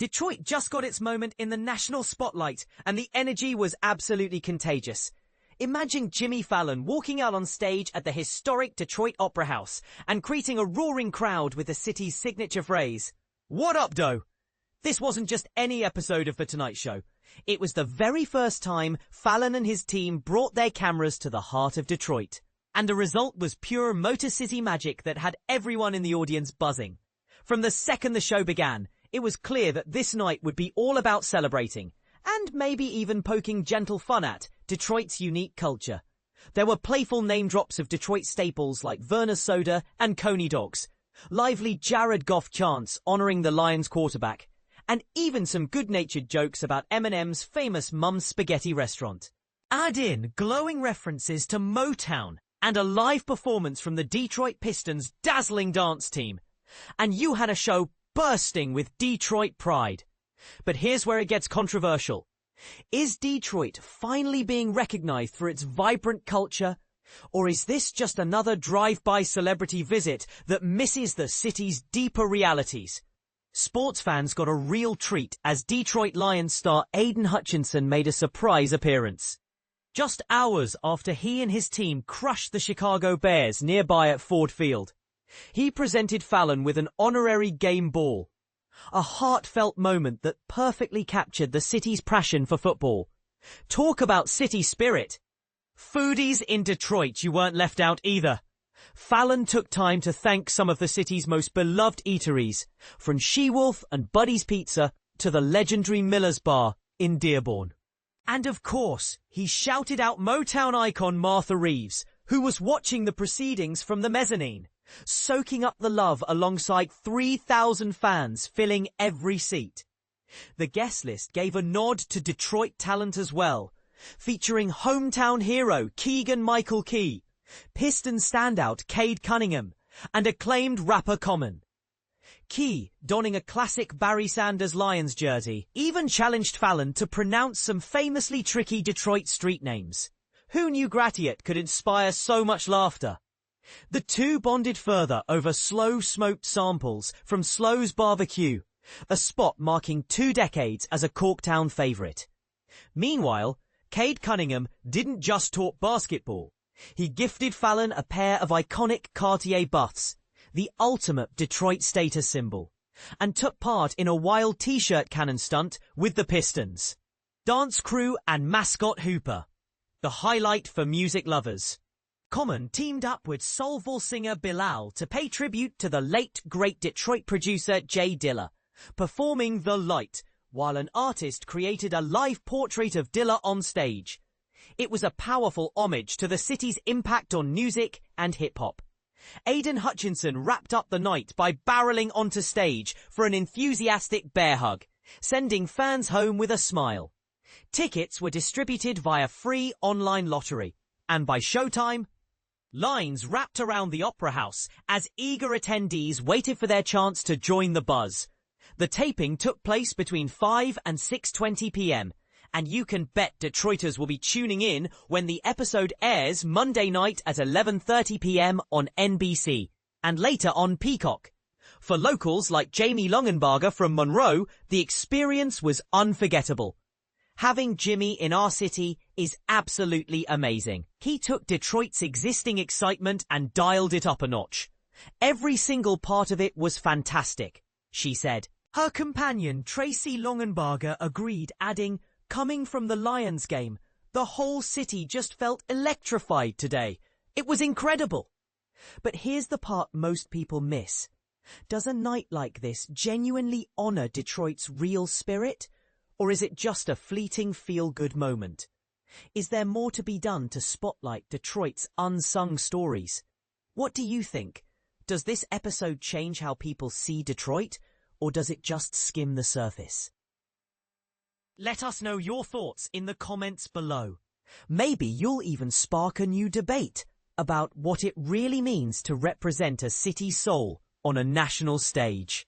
Detroit just got its moment in the national spotlight, and the energy was absolutely contagious. Imagine Jimmy Fallon walking out on stage at the historic Detroit Opera House and greeting a roaring crowd with the city's signature phrase, "What up, doe?" This wasn't just any episode of The Tonight Show. It was the very first time Fallon and his team brought their cameras to the heart of Detroit. And the result was pure Motor City magic that had everyone in the audience buzzing. From the second the show began, it was clear that this night would be all about celebrating, and maybe even poking gentle fun at, Detroit's unique culture. There were playful name drops of Detroit staples like Vernors soda and Coney dogs, lively Jared Goff chants honoring the Lions quarterback, and even some good-natured jokes about Eminem's famous Mum's Spaghetti restaurant. Add in glowing references to Motown and a live performance from the Detroit Pistons' dazzling dance team, and you had a show bursting with Detroit pride. But here's where it gets controversial. Is Detroit finally being recognized for its vibrant culture? Or is this just another drive-by celebrity visit that misses the city's deeper realities? Sports fans got a real treat as Detroit Lions star Aidan Hutchinson made a surprise appearance. Just hours after he and his team crushed the Chicago Bears nearby at Ford Field, he presented Fallon with an honorary game ball. A heartfelt moment that perfectly captured the city's passion for football. Talk about city spirit. Foodies in Detroit, you weren't left out either. Fallon took time to thank some of the city's most beloved eateries, from She-Wolf and Buddy's Pizza to the legendary Miller's Bar in Dearborn. And of course, he shouted out Motown icon Martha Reeves, who was watching the proceedings from the mezzanine, soaking up the love alongside 3,000 fans filling every seat. The guest list gave a nod to Detroit talent as well, featuring hometown hero Keegan-Michael Key, Pistons standout Cade Cunningham, and acclaimed rapper Common. Key, donning a classic Barry Sanders Lions jersey, even challenged Fallon to pronounce some famously tricky Detroit street names. Who knew Gratiot could inspire so much laughter? The two bonded further over slow-smoked samples from Slow's BBQ, a spot marking 2 decades as a Corktown favourite. Meanwhile, Cade Cunningham didn't just talk basketball. He gifted Fallon a pair of iconic Cartier buffs, the ultimate Detroit status symbol, and took part in a wild t-shirt cannon stunt with the Pistons. Dance crew and mascot Hooper, the highlight for music lovers. Common teamed up with soulful singer Bilal to pay tribute to the late great Detroit producer J Dilla, performing The Light, while an artist created a live portrait of Dilla on stage. It was a powerful homage to the city's impact on music and hip-hop. Aidan Hutchinson wrapped up the night by barreling onto stage for an enthusiastic bear hug, sending fans home with a smile. Tickets were distributed via free online lottery, and by showtime, lines wrapped around the Opera House as eager attendees waited for their chance to join the buzz. The taping took place between 5 and 6:20 p.m, and you can bet Detroiters will be tuning in when the episode airs Monday night at 11:30 p.m. on NBC, and later on Peacock. For locals like Jamie Longenbarger from Monroe, the experience was unforgettable. Having Jimmy in our city is absolutely amazing. He took Detroit's existing excitement and dialed it up a notch. Every single part of it was fantastic, she said. Her companion, Tracy Longenbarger, agreed, adding, "Coming from the Lions game, the whole city just felt electrified today. It was incredible." But here's the part most people miss. Does a night like this genuinely honor Detroit's real spirit? Or is it just a fleeting feel-good moment? Is there more to be done to spotlight Detroit's unsung stories? What do you think? Does this episode change how people see Detroit, or does it just skim the surface? Let us know your thoughts in the comments below. Maybe you'll even spark a new debate about what it really means to represent a city's soul on a national stage.